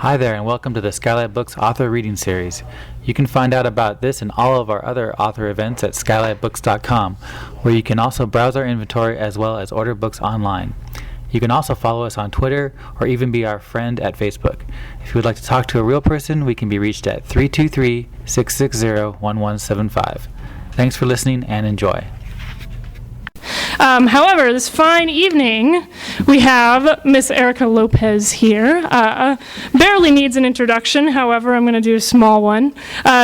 Hi there, and welcome to the Skylight Books Author Reading Series. You can find out about this and all of our other author events at skylightbooks.com, where you can also browse our inventory as well as order books online. You can also follow us on Twitter or even be our friend at Facebook. If you would like to talk to a real person, we can be reached at 323-660-1175. Thanks for listening and enjoy. However, this fine evening, we have Miss Erika Lopez here. Barely needs an introduction, however, I'm going to do a small one.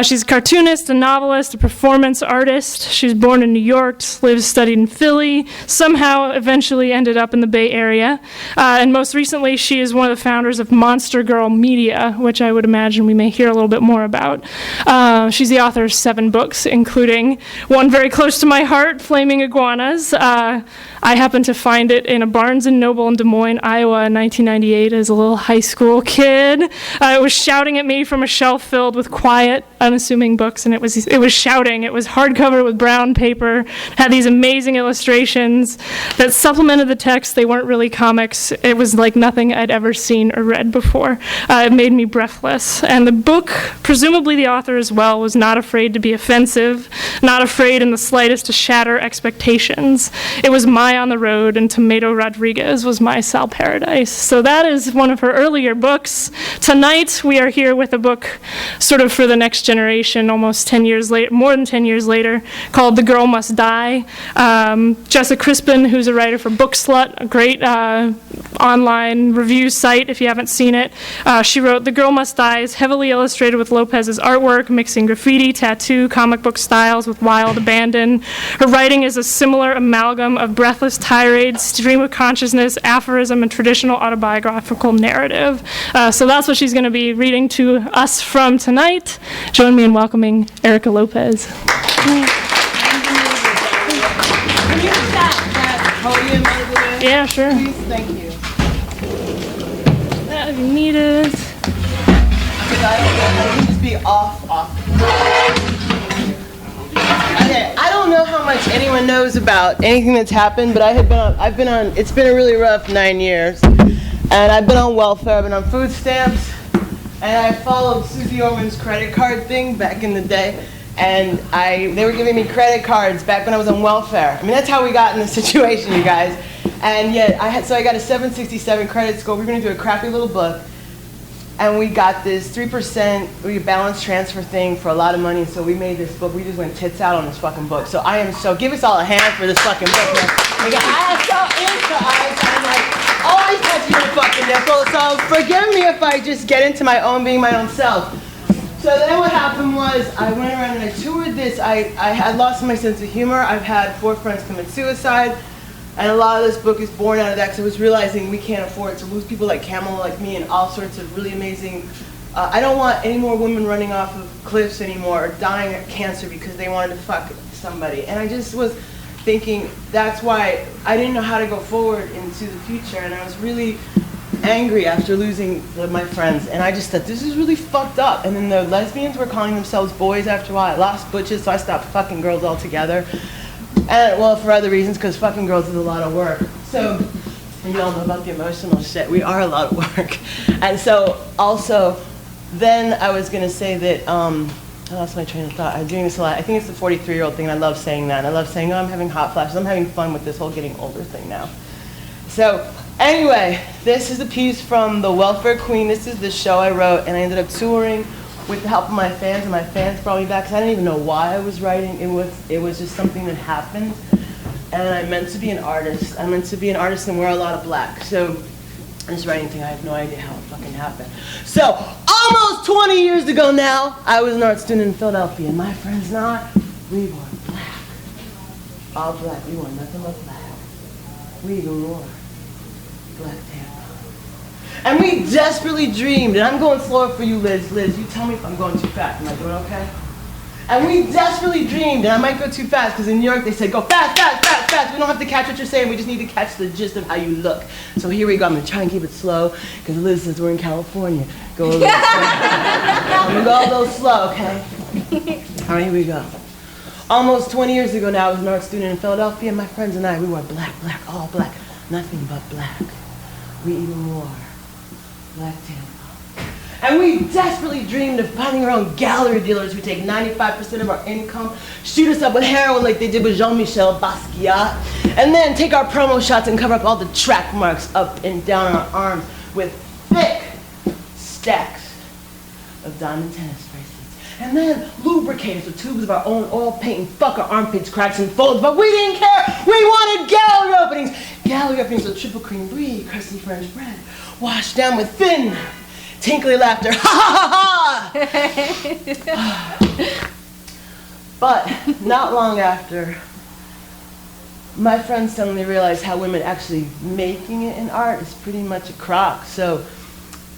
She's a cartoonist, a novelist, a performance artist. She was born in New York, studied in Philly, somehow eventually ended up in the Bay Area. And most recently, she is one of the founders of Monster Girl Media, which I would imagine we may hear a little bit more about. She's the author of 7 books, including one very close to my heart, Flaming Iguanas. I happened to find it in a Barnes & Noble in Des Moines, Iowa in 1998 as a little high school kid. It was shouting at me from a shelf filled with quiet, unassuming books, and it was shouting. It was hardcover with brown paper, had these amazing illustrations that supplemented the text. They weren't really comics. It was like nothing I'd ever seen or read before. It made me breathless. And the book, presumably the author as well, was not afraid to be offensive, not afraid in the slightest to shatter expectations. It was My on the Road, and Tomato Rodriguez was My Sal Paradise. So that is one of her earlier books. Tonight we are here with a book sort of for the next generation, almost 10 years later, more than 10 years later, called The Girl Must Die. Jessica Crispin, who's a writer for Book Slut, a great online review site if you haven't seen it. She wrote The Girl Must Die is heavily illustrated with Lopez's artwork, mixing graffiti, tattoo, comic book styles with wild abandon. Her writing is a similar amalgam of breathless tirades, stream of consciousness, aphorism, and traditional autobiographical narrative. So that's what she's going to be reading to us from tonight. Join me in welcoming Erika Lopez. Can you use that podium over there? Yeah, sure. Please, thank you. If you need it. Because I can just be off. Okay, I don't know how much anyone knows about anything that's happened, but it's been a really rough 9 years. And I've been on welfare, I've been on food stamps, and I followed Susie Orman's credit card thing back in the day. And they were giving me credit cards back when I was on welfare. I mean, that's how we got in this situation, you guys. And yet, I got a 767 credit score. We were gonna do a crappy little book. And we got this 3% balance transfer thing for a lot of money, so we made this book. We just went tits out on this fucking book. So give us all a hand for this fucking book, man. Like, I am so into eyes, I'm like, always touching my fucking nipple, so forgive me if I just get into being my own self. So then what happened was, I went around and I toured this. I had lost my sense of humor. I've had 4 friends commit suicide. And a lot of this book is born out of that, because I was realizing we can't afford to lose people like Camel, like me, and all sorts of really amazing. I don't want any more women running off of cliffs anymore or dying of cancer because they wanted to fuck somebody. And I just was thinking that's why I didn't know how to go forward into the future. And I was really angry after losing my friends. And I just thought, this is really fucked up. And then the lesbians were calling themselves boys after a while. I lost butches, so I stopped fucking girls altogether. And, well, for other reasons, because fucking girls is a lot of work. So, you all know about the emotional shit. We are a lot of work. And so, also, then I was going to say that, I lost my train of thought. I'm doing this a lot. I think it's the 43-year-old thing, and I love saying that. And I love saying, oh, I'm having hot flashes. I'm having fun with this whole getting older thing now. So, anyway, this is a piece from The Welfare Queen. This is the show I wrote, and I ended up touring with the help of my fans, and my fans brought me back, because I didn't even know why I was writing. It was just something that happened, and I meant to be an artist. I meant to be an artist and wear a lot of black. So this writing thing, I have no idea how it fucking happened. So almost 20 years ago now, I was an art student in Philadelphia, and my friends and I, we wore black. All black. We wore nothing but black. We even wore black tampons. And we desperately dreamed, and I'm going slower for you, Liz. Liz, you tell me if I'm going too fast. Am I doing okay? And we desperately dreamed, and I might go too fast, because in New York they said, go fast, fast, fast, fast. We don't have to catch what you're saying, we just need to catch the gist of how you look. So here we go. I'm going to try and keep it slow, because Liz says we're in California. Go a little slow. I'm going to go a little slow, okay? All right, here we go. Almost 20 years ago now, I was an art student in Philadelphia, and my friends and I, we wore black, black, all black. Nothing but black. We even wore black tampons. And we desperately dreamed of finding our own gallery dealers who take 95% of our income, shoot us up with heroin like they did with Jean-Michel Basquiat, and then take our promo shots and cover up all the track marks up and down our arms with thick stacks of diamond tennis bracelets. And then lubricate us with tubes of our own oil paint and fuck our armpits, cracks, and folds. But we didn't care. We wanted gallery openings. Gallery openings with triple cream brie, crusty French bread, washed down with thin, tinkly laughter. Ha ha ha! But not long after, my friends suddenly realized how women actually making it in art is pretty much a crock. So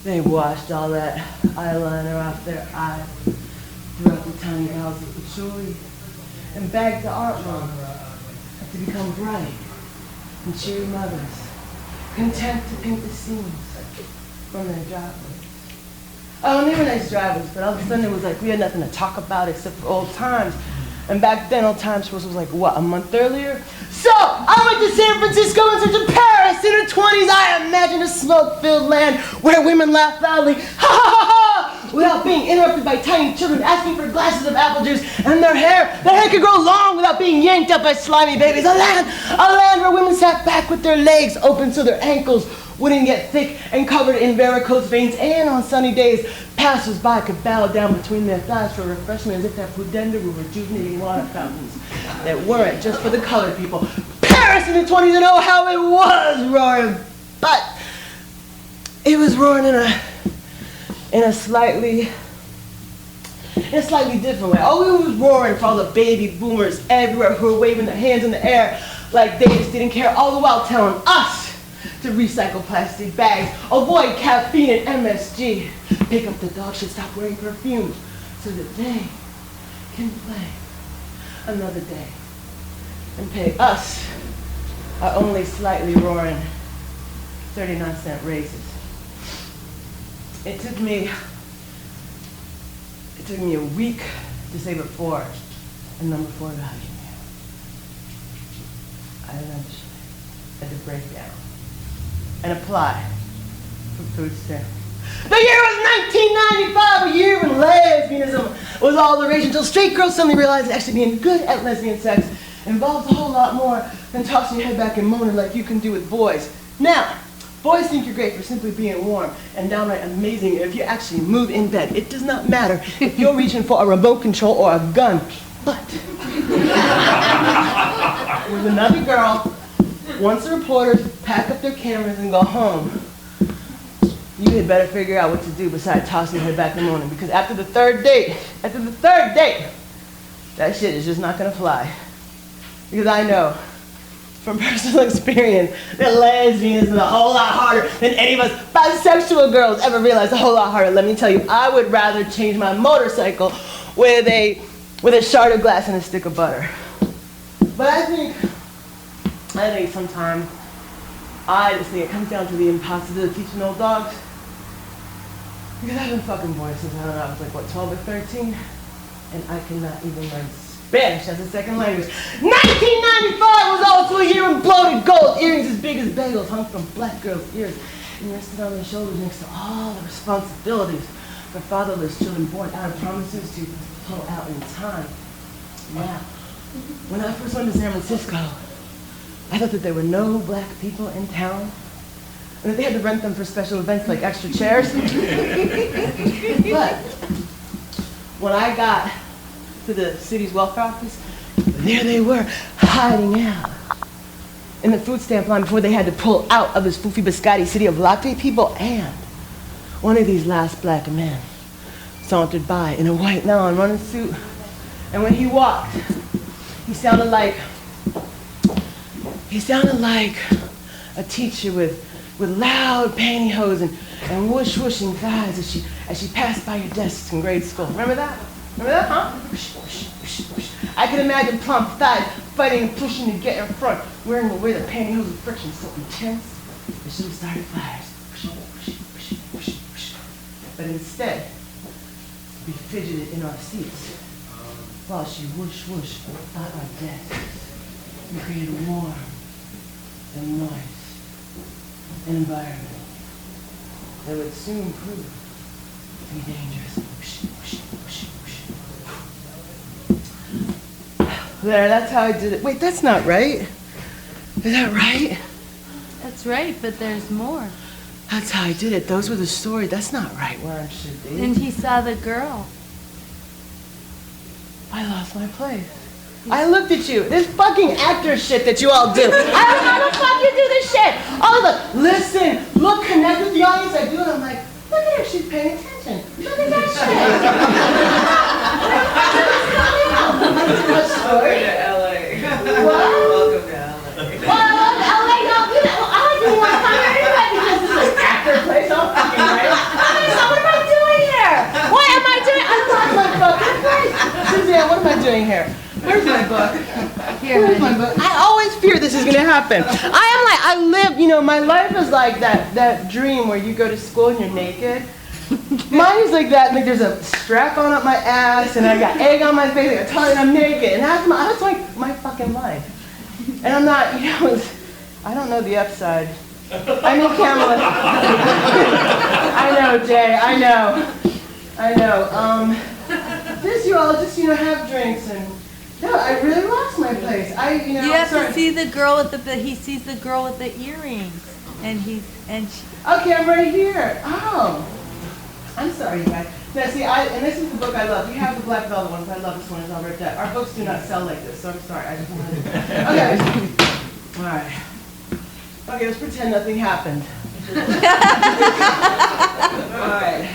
they washed all that eyeliner off their eyes, threw out the tiny vials of patchouli, and bagged the art room to become bright and cheery mothers, content to paint the scenes from their driveways. Oh, and they were nice drivers, but all of a sudden it was like we had nothing to talk about except for old times. And back then, old times was like, what, a month earlier? So, I went to San Francisco in search of Paris. In her 20s, I imagined a smoke-filled land where women laugh loudly, ha ha ha ha, without being interrupted by tiny children asking for glasses of apple juice, and their hair could grow long without being yanked up by slimy babies. A land where women sat back with their legs open so their ankles wouldn't get thick and covered in varicose veins, and on sunny days, passers-by could bow down between their thighs for refreshment as if their pudenda were rejuvenating water fountains that weren't just for the colored people. Paris in the 20s, and oh how it was roaring, but it was roaring in a slightly different way. Oh, it was roaring for all the baby boomers everywhere who were waving their hands in the air like they just didn't care, all the while telling us to recycle plastic bags, avoid caffeine and MSG, pick up the dog shit, stop wearing perfume, so that they can play another day and pay us our only slightly roaring 39-cent raises. It took me a week to save up for a number 4 vacuum. I eventually had to break down and apply for food stamps. The year was 1995, a year when lesbianism was all the rage, until straight girls suddenly realized that actually being good at lesbian sex involves a whole lot more than tossing your head back and moaning like you can do with boys. Now, boys think you're great for simply being warm and downright amazing if you actually move in bed. It does not matter if you're reaching for a remote control or a gun. But with another girl, once the reporters pack up their cameras and go home, you had better figure out what to do besides tossing your head back in the morning, because after the third date, that shit is just not gonna fly. Because I know from personal experience that lesbianism is a whole lot harder than any of us bisexual girls ever realized. A whole lot harder. Let me tell you, I would rather change my motorcycle with a shard of glass and a stick of butter. But I think sometimes, it comes down to the impossibility of teaching old dogs. Because I've been fucking boys since I was like, what, 12 or 13? And I cannot even learn Spanish as a second language. 1995 was also a year when bloated gold earrings as big as bagels hung from black girls' ears and rested on their shoulders next to all the responsibilities for fatherless children born out of promises to pull out in time. Now, when I first went to San Francisco, I thought that there were no black people in town, and that they had to rent them for special events like extra chairs. But when I got to the city's welfare office, there they were, hiding out in the food stamp line before they had to pull out of this foofy biscotti city of latte people. And one of these last black men sauntered by in a white nylon running suit, and when he walked, he sounded like a teacher with loud pantyhose and whooshing thighs as she passed by your desks in grade school. Remember that? Remember that, huh? I can imagine plump thighs fighting and pushing to get in front, wearing the way the pantyhose and friction so intense that she started fires. But instead, we fidgeted in our seats while she whoosh by our desks and created a warm and moist environment that would soon prove Be dangerous. There, that's how I did it. Wait, that's not right. Is that right? That's right, but there's more. That's how I did it. Those were the stories. That's not right where I should be. And he saw the girl. I lost my place. I looked at you. This fucking actor shit that you all do. I don't know how the fuck you do this shit. All the listen, look, connect with the audience. I do it. I'm like, look at her. She's paying attention. Look at that shit. What's the story? Welcome to LA. What? Welcome to LA. Well, I love LA. No, I didn't want to come here anyway because this is an actor place. I'm fucking right. So what am I doing here? What am I doing? I lost my fucking place. Suzanne, what am I doing here? Where's my book? Where's my book? I always fear this is going to happen. I live, my life is like that dream where you go to school and you're naked. Mine is like that, like there's a strap on up my ass and I got egg on my face, I got tongue and I'm naked. And that's my fucking life. And I'm not, I don't know the upside. I mean, Kamala. I know, Jay, I know. You all just, have drinks and, no, I really lost my place. You have to see the girl with he sees the girl with the earrings. And she. Okay, I'm right here. Oh. I'm sorry, you guys. Now, see, and this is the book I love. You have the Black Velvet one, but I love this one. It's all ripped up. Our books do not sell like this, so I'm sorry. I just wanted to... Okay. All right. Okay, let's pretend nothing happened. All right.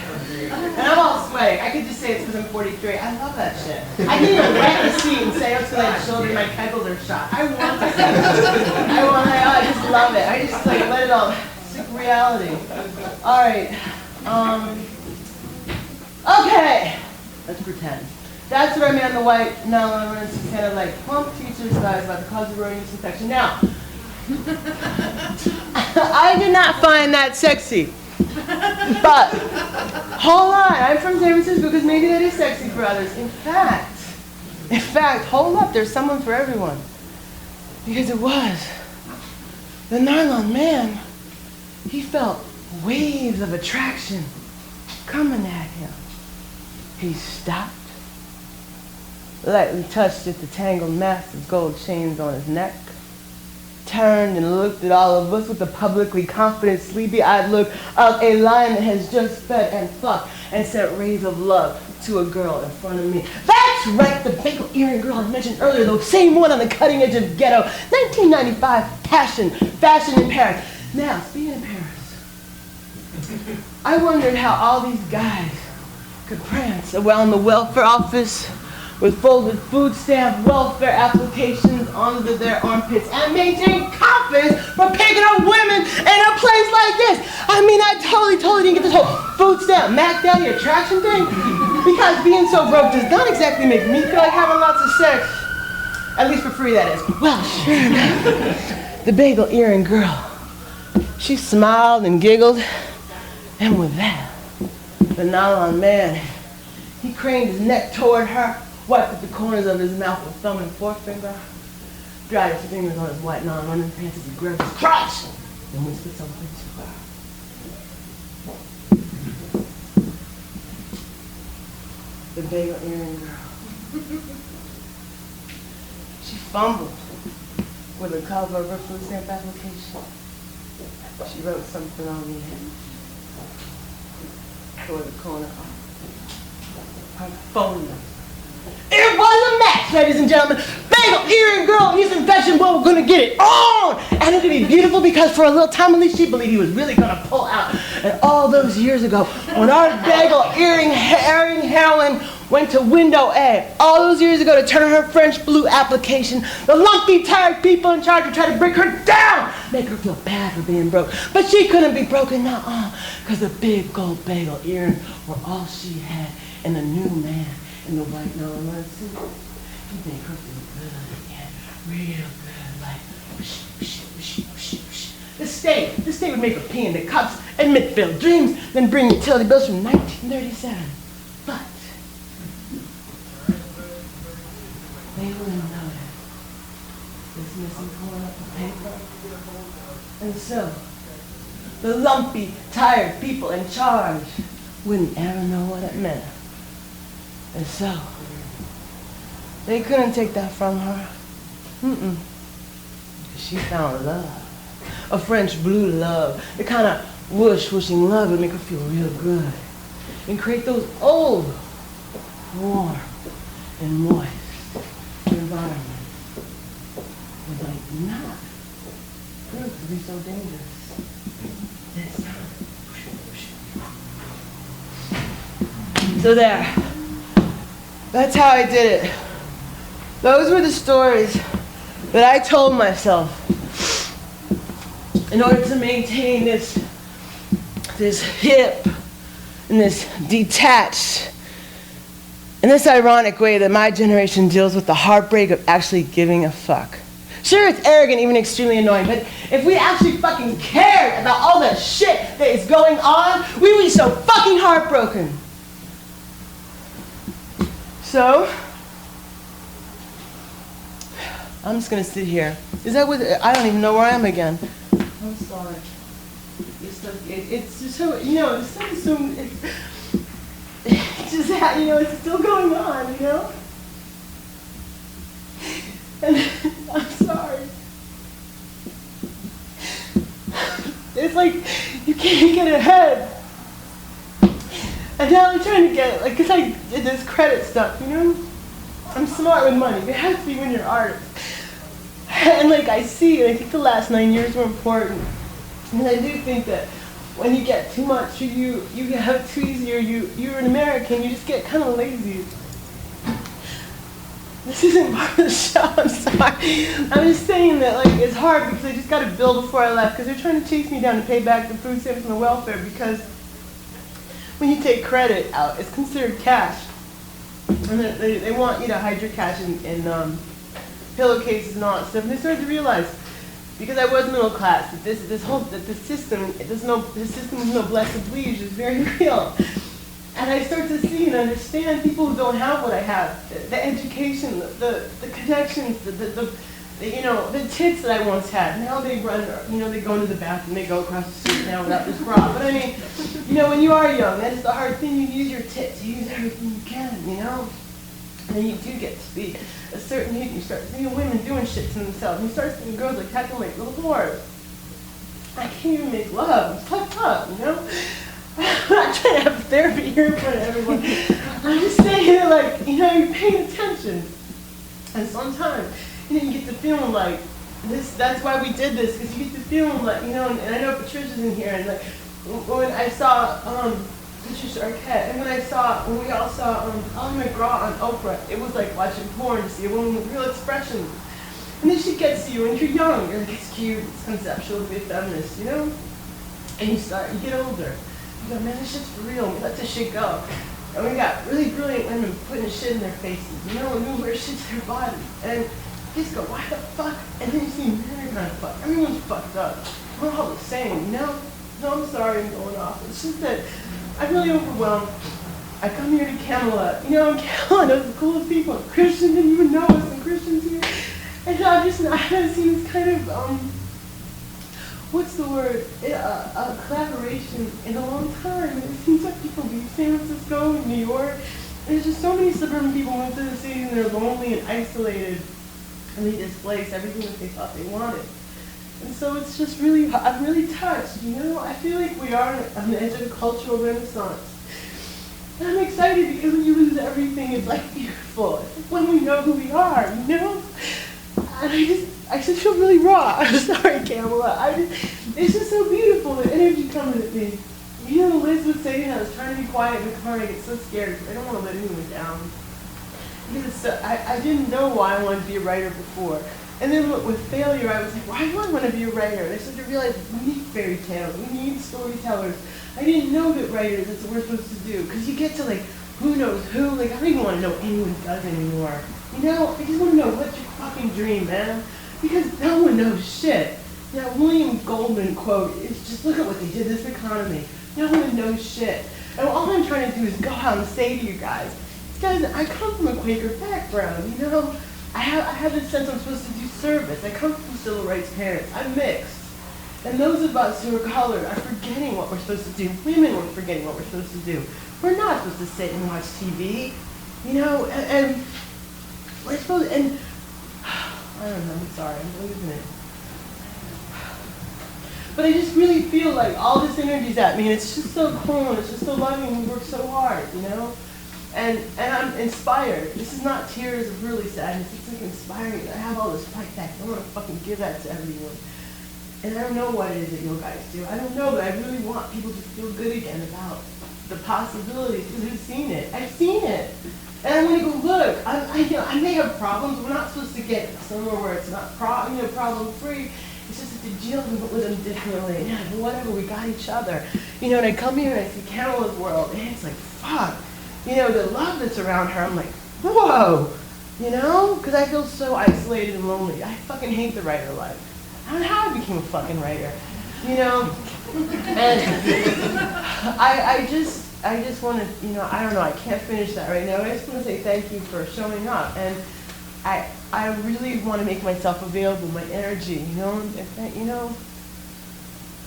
And I'm all sweating. I could just say it's because I'm 43. I love that shit. I can even wet the seat and say, oh, it's because I have children, my kegels are shot. I want to say it. I just love it. I just let it all... It's like reality. All right. Okay, let's pretend. That's where I made on the white nylon runs, kind of like plump teacher's guys about the cause of rodent infection. Now, I did not find that sexy, but hold on, I'm from San Francisco because maybe that is sexy for others. In fact, hold up, there's someone for everyone. Because it was. The nylon man, he felt waves of attraction coming at him. He stopped, lightly touched at the tangled mass of gold chains on his neck, turned and looked at all of us with the publicly confident, sleepy-eyed look of a lion that has just fed and fucked and sent rays of love to a girl in front of me. That's right, the bagel earring girl I mentioned earlier, the same one on the cutting edge of ghetto, 1995 fashion in Paris. Now, speaking of Paris, I wondered how all these guys could prance around the welfare office with folded food stamp welfare applications under their armpits and maintain confidence for picking up women in a place like this. I mean, I totally didn't get this whole food stamp Mac Daddy attraction thing because being so broke does not exactly make me feel like having lots of sex. At least for free, that is. Well, sure enough, the bagel earring girl, she smiled and giggled. And with that, the nylon man, he craned his neck toward her, wiped at the corners of his mouth with thumb and forefinger, dried his fingers on his white nylon running pants as he grabbed his crotch, and whispered something to her. The bagel earring girl. She fumbled with the cover of her food stamp application. She wrote something on the end. Toward the corner of her phone number. It was a match, ladies and gentlemen. Bagel earring girl and his infection boy were gonna get it on! And it'd be beautiful because for a little time at least she believed he was really gonna pull out. And all those years ago, when our bagel earring heroine went to window A, all those years ago to turn her French blue application, the lumpy, tired people in charge would try to break her down, make her feel bad for being broke. But she couldn't be broken, because the big gold bagel earrings were all she had, and the new man in the white nylon suit, he'd make her feel good again, real good, like whoosh, whoosh, whoosh, whoosh, whoosh. The state would make her pee in the cups and midfield dreams, then bring utility bills from 1937. But they wouldn't notice this missing corner of the paper. And so, the lumpy, tired people in charge wouldn't ever know what it meant. And so, they couldn't take that from her. She found love. A French blue love. The kind of whooshing love would make her feel real good. And create those old, warm, and moist environments. But like, not prove to be so dangerous. This time. So there. That's how I did it. Those were the stories that I told myself in order to maintain this hip and this detached and this ironic way that my generation deals with the heartbreak of actually giving a fuck. Sure, it's arrogant, even extremely annoying, but if we actually fucking cared about all the shit that is going on, we would be so fucking heartbroken. So, I'm just gonna sit here. Is that what, I don't even know where I am again. I'm sorry. It's just so, you know, it's so, it's just, you know, it's still going on, you know? And I'm sorry. It's like, you can't get ahead. And now I'm trying to get, like, because I did this credit stuff, you know? I'm smart with money. It has to be when you're an artist. And, like, I see, and I think the last 9 years were important. And I do think that when you get too much, or you have too easy, or you're an American, you just get kind of lazy. This isn't part of the show, I'm sorry. I'm just saying that, like, it's hard because I just got a bill before I left because they're trying to chase me down to pay back the food stamps and the welfare because when you take credit out, it's considered cash. And they want you to hide your cash in pillowcases and all that stuff. And they started to realize, because I was middle class, that the system is no blessed leaves is very real. And I start to see and understand people who don't have what I have, the education, the connections, the tits that I once had. Now they run, they go into the bathroom, they go across the street now without this bra. But I mean, when you are young, that's the hard thing. You use your tits, you use everything you can, And then you do get to be a certain age, you start seeing women doing shit to themselves. And you start seeing girls like acting like little whores. I can't even make love. I'm fucked up, I'm not trying to have therapy here in front of everyone. I'm just saying that, like, you're paying attention. And sometimes, you get the feeling like, that's why we did this, because you get the feeling like, and I know Patricia's in here, and like, when I saw Patricia Arquette, and when we all saw Ally McGraw on Oprah, it was like watching porn to see a woman with real expressions. And then she gets to you, and you're young, you're like, it's cute, it's conceptual to be a feminist, And you get older. You go, man, this shit's for real. We let this shit go. And we got really brilliant women putting shit in their faces, and we wear shit to their body. And you just go, why the fuck? And then you see men are kind of fucked. Everyone's fucked up. We're all the same, No, I'm sorry I'm going off. It's just that I'm really overwhelmed. I come here to Camelot. And Camelot is the coolest people. Christians didn't even know us, some Christians here. And I haven't seen this kind of, what's the word? A collaboration in a long time. And it seems like people leave San Francisco and New York. And there's just so many suburban people who went to the cities and they're lonely and isolated. And they displace everything that they thought they wanted. And so it's just really, I'm really touched, I feel like we are on the edge of a cultural renaissance. And I'm excited because when you lose everything, it's like beautiful. It's like when we know who we are, And I just feel really raw. I'm sorry, Camelot. It's just so beautiful, the energy coming at me. Liz would say, I was trying to be quiet in the car and I get so scared because I don't want to let anyone down. Because I didn't know why I wanted to be a writer before. And then with failure, I was like, why do I want to be a writer? And I started to realize we need fairy tales, we need storytellers. I didn't know that writers, that's what we're supposed to do. Because you get to who knows who, I don't even want to know what anyone does anymore. I just want to know what's your fucking dream, man. Because no one knows shit. William Goldman quote is just look at what they did this economy. No one knows shit. And all I'm trying to do is go out and say to you guys, I come from a Quaker background, I have this sense I'm supposed to do service. I come from civil rights parents. I'm mixed. And those of us who are colored are forgetting what we're supposed to do. Women are forgetting what we're supposed to do. We're not supposed to sit and watch TV, you know, and we're supposed, and I don't know, I'm sorry, I'm losing it. But I just really feel like all this energy's at me, and it's just so cool, and it's just so loving, and we work so hard, you know? And I'm inspired. This is not tears of really sadness, it's like inspiring. I have all this fight back. I want to fucking give that to everyone. And I don't know what it is that you guys do. I don't know, but I really want people to feel good again about the possibilities, because I've seen it. I've seen it. And I want to go, look, I may have problems. We're not supposed to get somewhere where it's not problem-free. It's just that to deal with them differently. Yeah, whatever, we got each other. You know, and I come here and I see Kamala's world, and it's like, fuck. You know, the love that's around her, I'm like, whoa. You know? Because I feel so isolated and lonely. I fucking hate the writer life. I don't know how I became a fucking writer. You know? And I just want to, you know, I don't know, I can't finish that right now. I just want to say thank you for showing up. And I really want to make myself available, my energy, you know? You know?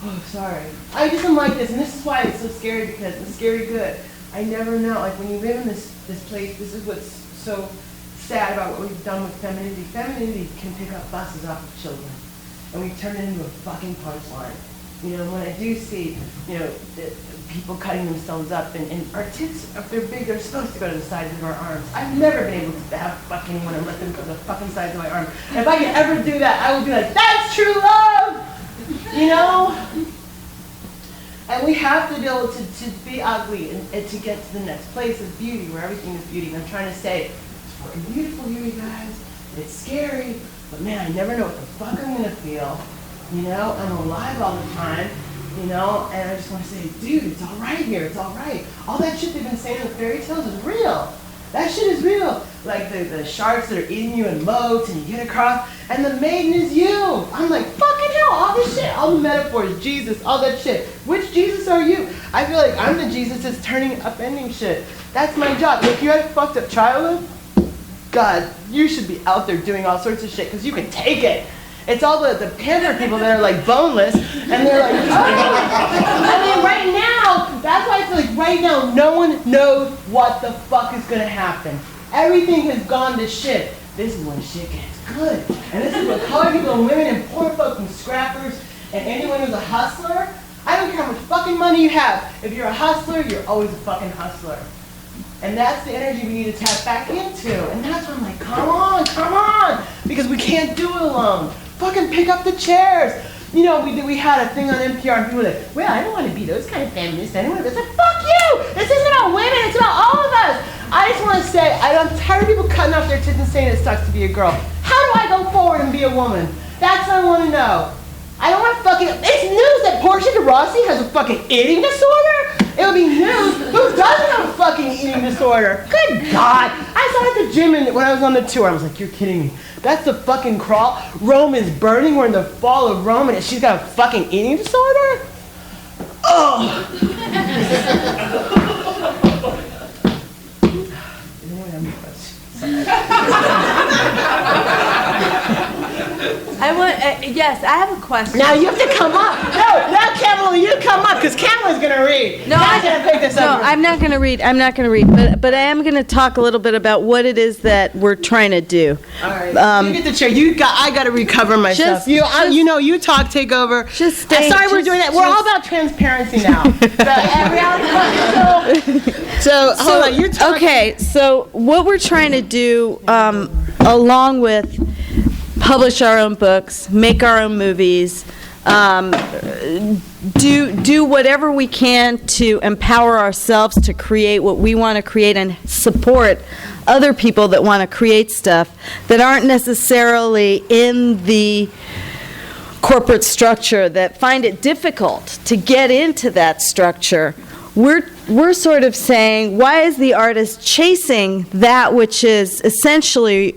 Oh, sorry. I just am like this, and this is why it's so scary, because it's scary good. I never know, like when you live in this place, this is what's so sad about what we've done with femininity. Femininity can pick up buses off of children, and we turn it into a fucking punchline. You know, when I do see, you know, people cutting themselves up, and our tits, if they're big, they're supposed to go to the sides of our arms. I've never been able to have fuck anyone and let them go to the fucking sides of my arm. And if I could ever do that, I would be like, that's true love! You know? And we have to be able to be ugly and to get to the next place of beauty, where everything is beauty. And I'm trying to say, it's fucking beautiful here, you guys. It's scary, but man, I never know what the fuck I'm gonna feel. You know, I'm alive all the time, you know, and I just want to say, dude, it's all right here, it's all right. All that shit they've been saying in the fairy tales is real. That shit is real. Like the sharks that are eating you in moats and you get across, and the maiden is you. I'm like, fucking hell, all this shit, all the metaphors, Jesus, all that shit. Which Jesus are you? I feel like I'm the Jesus that's turning upending shit. That's my job. If you had a fucked up childhood, God, you should be out there doing all sorts of shit, because you can take it. It's all the panther people that are like boneless, and they're like, oh. I mean, right now, that's why I feel like right now, no one knows what the fuck is gonna happen. Everything has gone to shit. This is when shit gets good. And this is when colored people and women and poor folks and scrappers and anyone who's a hustler, I don't care how much fucking money you have. If you're a hustler, you're always a fucking hustler. And that's the energy we need to tap back into. And that's why I'm like, come on. Because we can't do it alone. Fucking pick up the chairs. You know, we had a thing on NPR and people were like, well, I don't want to be those kind of feminists anyway. It's like, fuck you! This isn't about women, it's about all of us. I just want to say, I'm tired of people cutting off their tits and saying it sucks to be a girl. How do I go forward and be a woman? That's what I want to know. I don't want to fucking, it's news that Portia de Rossi has a fucking eating disorder. It would be news. Who doesn't have a fucking eating disorder? Good God. I saw it at the gym when I was on the tour. I was like, you're kidding me. That's the fucking crawl. Rome is burning. We're in the fall of Rome and she's got a fucking eating disorder? Oh. Does anyone have any questions? Yes, I have a question. Now you have to come up. No, now Kamala, you come up, because Kamala's going to read. No, I'm going to pick this up. No, I'm not going to read. But I am going to talk a little bit about what it is that we're trying to do. All right. You get the chair. I got to recover myself. You talk, take over. Just stay. Sorry, we're doing that. We're all about transparency now. So hold on. You talk. Okay, so what we're trying to do, along with publish our own books, make our own movies, do whatever we can to empower ourselves to create what we want to create and support other people that want to create stuff that aren't necessarily in the corporate structure, that find it difficult to get into that structure. We're sort of saying, why is the artist chasing that which is essentially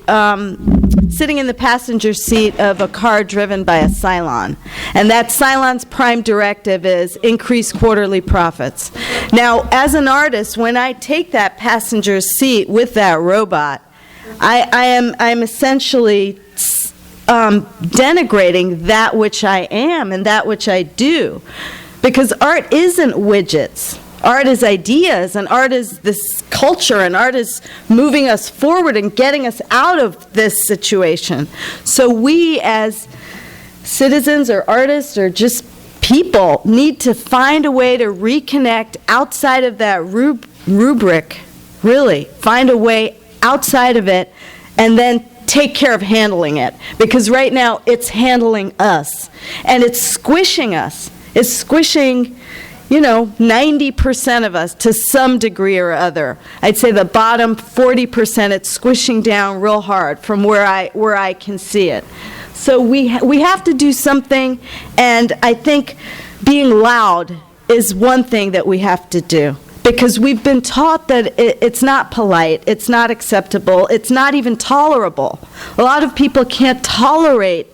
sitting in the passenger seat of a car driven by a Cylon? And that Cylon's prime directive is increase quarterly profits. Now, as an artist, when I take that passenger seat with that robot, I'm essentially denigrating that which I am and that which I do. Because art isn't widgets. Art is ideas, and art is this culture, and art is moving us forward and getting us out of this situation. So we as citizens or artists or just people need to find a way to reconnect outside of that rubric, really. Find a way outside of it, and then take care of handling it. Because right now, it's handling us. And it's squishing us. It's squishing, 90% of us to some degree or other. I'd say the bottom 40%, it's squishing down real hard from where I can see it. So we have to do something, and I think being loud is one thing that we have to do. Because we've been taught that it's not polite, it's not acceptable, it's not even tolerable. A lot of people can't tolerate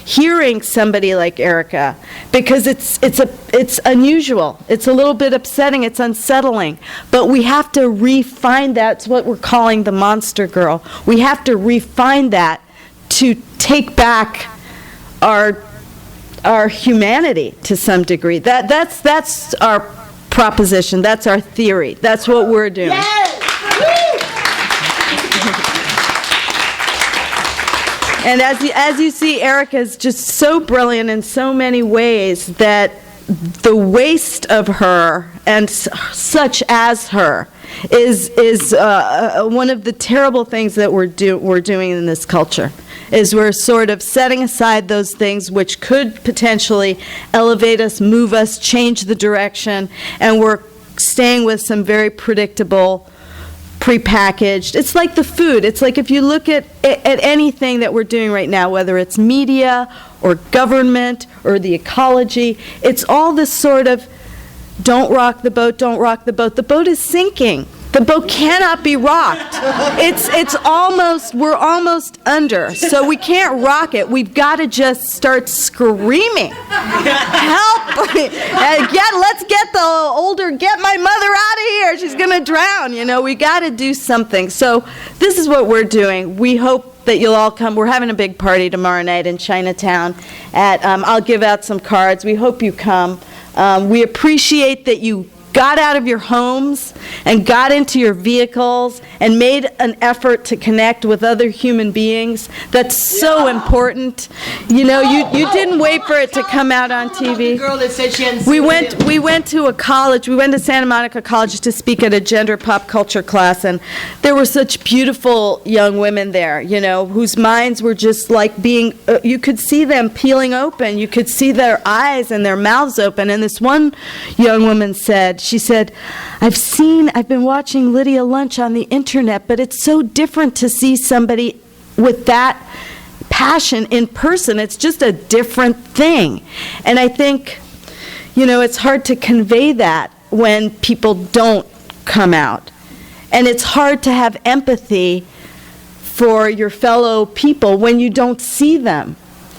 hearing somebody like Erika because it's unusual. It's a little bit upsetting, it's unsettling. But we have to refine that. It's what we're calling the monster girl. We have to refine that to take back our humanity to some degree. That's our proposition. That's our theory. That's what we're doing. Yes! And as you see, Erika is just so brilliant in so many ways that the waste of her and such as her is one of the terrible things that we're doing in this culture. Is we're sort of setting aside those things which could potentially elevate us, move us, change the direction, and we're staying with some very predictable, prepackaged. It's like the food. It's like if you look at anything that we're doing right now, whether it's media or government or the ecology, it's all this sort of don't rock the boat, don't rock the boat. The boat is sinking. The boat cannot be rocked. We're almost under, so we can't rock it. We've got to just start screaming. Help! Let's get get my mother out of here. She's going to drown. We got to do something. So this is what we're doing. We hope that you'll all come. We're having a big party tomorrow night in Chinatown. I'll give out some cards. We hope you come. We appreciate that you got out of your homes and got into your vehicles and made an effort to connect with other human beings. That's so important. You didn't wait for it to come out on TV. Girl that said she hadn't We went to a college. We went to Santa Monica College to speak at a gender pop culture class, and there were such beautiful young women there, whose minds were just like being, you could see them peeling open. You could see their eyes and their mouths open. And this one young woman said, I've been watching Lydia Lunch on the internet, but it's so different to see somebody with that passion in person. It's just a different thing. And I think, it's hard to convey that when people don't come out. And it's hard to have empathy for your fellow people when you don't see them.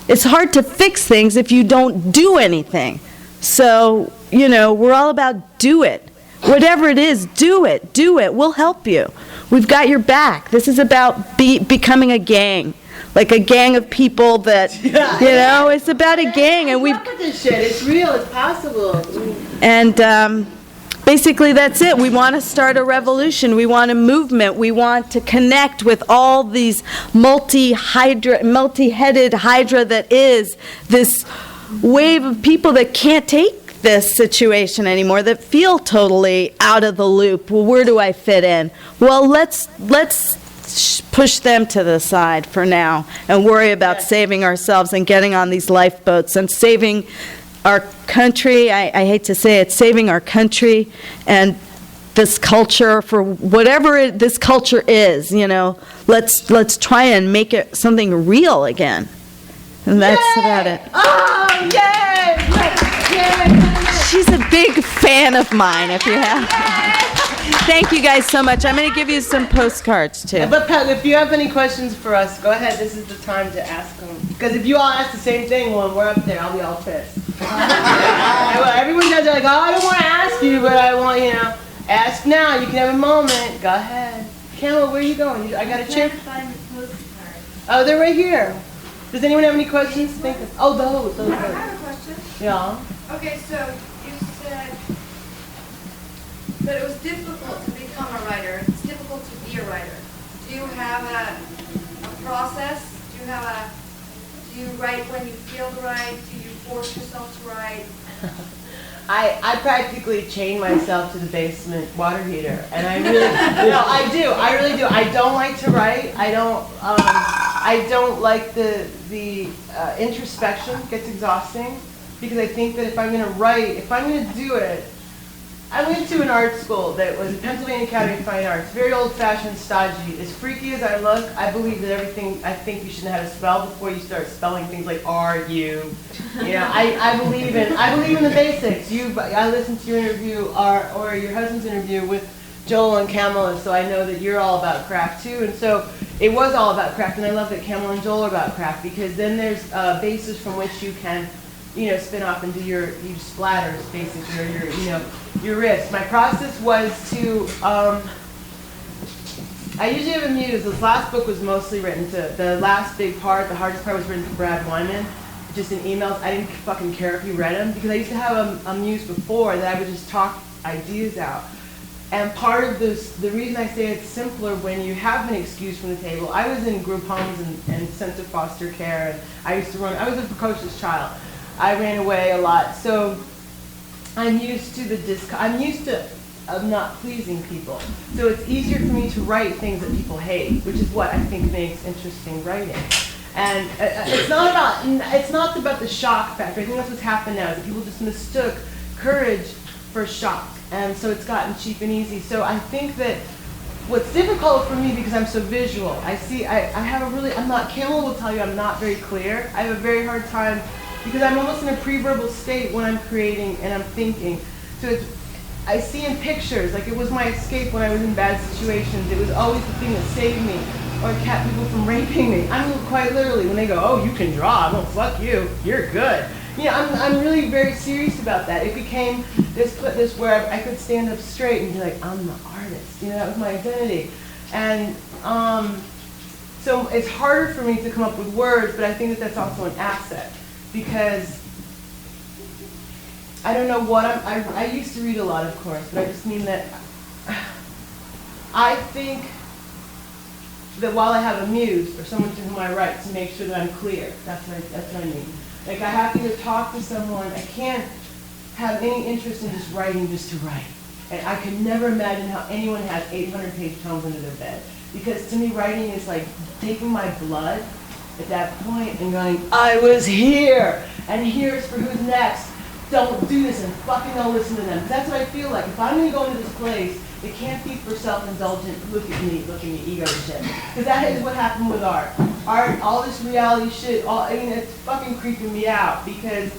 It's hard to fix things if you don't do anything. So, we're all about do it. Whatever it is, do it. Do it. We'll help you. We've got your back. This is about becoming a gang. Like a gang of people that, it's about a gang. And we've... this shit. It's real. It's possible. And basically that's it. We want to start a revolution. We want a movement. We want to connect with all these multi-headed hydra that is this wave of people that can't take this situation anymore, that feel totally out of the loop. Well, where do I fit in? Well, let's push them to the side for now and worry about saving ourselves and getting on these lifeboats and saving our country. I hate to say it, saving our country and this culture for whatever this culture is. Let's try and make it something real again. And that's about it. Oh, yay! Yay! She's a big fan of mine, if you have. Thank you guys so much. I'm going to give you some postcards, too. But Pat, if you have any questions for us, go ahead. This is the time to ask them. Because if you all ask the same thing when we're up there, I'll be all pissed. Everyone does it like, I don't want to ask you, but I want, ask now. You can have a moment. Go ahead. Camel, where are you going? I got a chip. Find the postcard. Oh, they're right here. Does anyone have any questions? Think of, oh, those. I have a question. Yeah. Okay, so you said that it was difficult to become a writer. It's difficult to be a writer. Do you have a process? Do you write when you feel to write? Do you force yourself to write? I practically chain myself to the basement water heater, and I really, no, I do. I really do. I don't like to write. I don't like the introspection. It gets exhausting because I think that if I'm going to write, if I'm going to do it, I went to an art school that was Pennsylvania Academy of Fine Arts, very old-fashioned, stodgy. As freaky as I look, I believe that everything, I think you should know how to spell before you start spelling things like R-U. You know, I believe in the basics. I listened to your interview or your husband's interview with Joel and Kamala, so I know that you're all about craft too. And so it was all about craft, and I love that Kamala and Joel are about craft because then there's a basis from which you can, you know, spin off and do your splatters, basically, or your, you know, your riffs. My process was to, I usually have a muse. This last book was mostly written to, the last big part, the hardest part was written to Brad Wyman, just in emails. I didn't fucking care if he read them because I used to have a muse before that I would just talk ideas out. And part of this, the reason I say it's simpler when you have been excused from the table, I was in group homes and sent to foster care, and I was a precocious child. I ran away a lot, so I'm used to of not pleasing people. So it's easier for me to write things that people hate, which is what I think makes interesting writing. And it's not about the shock factor. I think that's what's happened now, is that people just mistook courage for shock. And so it's gotten cheap and easy. So I think that what's difficult for me, because I'm so visual, Kamala will tell you I'm not very clear. I have a very hard time, because I'm almost in a pre-verbal state when I'm creating and I'm thinking. So I see in pictures, like it was my escape when I was in bad situations. It was always the thing that saved me, or kept people from raping me. I mean, quite literally, when they go, oh, you can draw, well, fuck you, you're good. You know, I'm really very serious about that. It became this where I could stand up straight and be like, I'm the artist. You know, that was my identity. And so it's harder for me to come up with words, but I think that that's also an asset. Because I don't know what I used to read a lot, of course, but I just mean that I think that while I have a muse or someone to whom I write, to make sure that I'm clear. That's what I mean. Like I have to either talk to someone. I can't have any interest in just writing just to write. And I could never imagine how anyone has 800-page tomes under their bed. Because to me, writing is like taking my blood at that point and going, I was here, and here's for who's next. Don't do this, and fucking don't listen to them. 'Cause that's what I feel like. If I'm going to go into this place, it can't be for self-indulgent, look at me ego shit. Because that is what happened with art. Art, all this reality shit, it's fucking creeping me out. Because,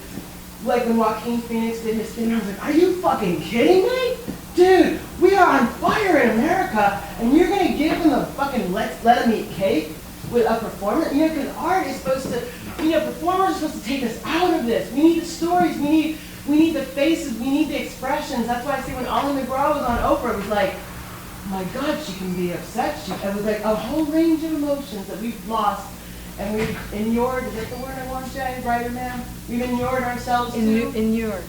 like when Joaquin Phoenix did his thing, I was like, are you fucking kidding me? Dude, we are on fire in America, and you're going to give them a fucking let them eat cake with a performance? You know, because art is supposed to, performers are supposed to take us out of this. We need the stories, we need the faces, we need the expressions. That's why I say when Ollie McGraw was on Oprah, it was like, my God, she can be upset. It was like a whole range of emotions that we've lost, and we've inured, is that the word I want, Jay, writer man? We've inured ourselves to. Inured.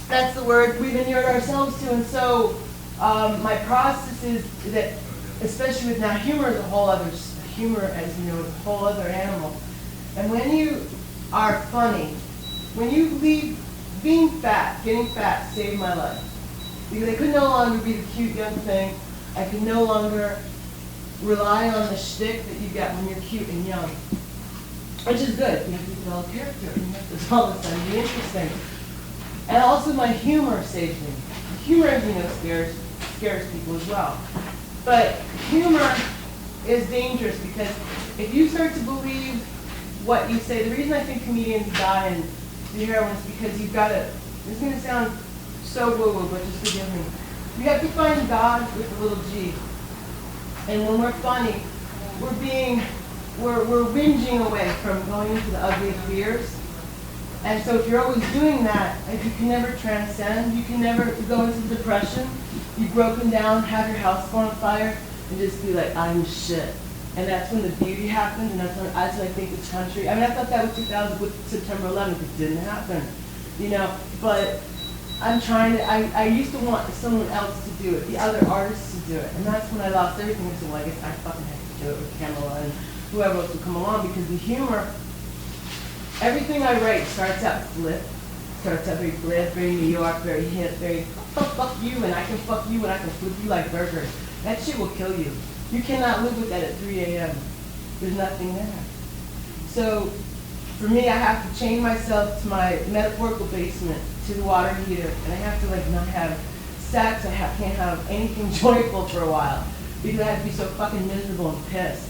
That's the word we've inured ourselves to, and so my process is that, especially with now, humor is a whole other, humor, as you know, is a whole other animal. And when you are funny, when you leave, getting fat saved my life. Because I could no longer be the cute young thing. I could no longer rely on the shtick that you get when you're cute and young. Which is good. You have to develop character, and you have to all of a sudden be interesting. And also my humor saves me. Humor, as you know, scares people as well. But humor is dangerous because if you start to believe what you say, the reason I think comedians die and do heroin is because you've got to, this is going to sound so woo-woo, but just forgive me. You have to find God with a little G. And when we're funny, we're whinging away from going into the ugly fears. And so if you're always doing that, if you can never transcend, you can never go into depression, you've broken down, have your house go on fire, and just be like, I'm shit. And that's when the beauty happened, and that's when I think this country, I mean, I thought that was 2000 with September 11th, it didn't happen, you know, but I'm trying to, I used to want someone else to do it, the other artists to do it, and that's when I lost everything, so I guess I fucking had to do it with Kamala and whoever else would come along, because the humor, everything I write starts out flip, starts out very flip, very New York, very hip, very fuck you, and I can fuck you, and I can flip you like burgers. That shit will kill you. You cannot live with that at 3 a.m. There's nothing there. So, for me, I have to chain myself to my metaphorical basement, to the water heater, and I have to like not have sex, can't have anything joyful for a while, because I have to be so fucking miserable and pissed.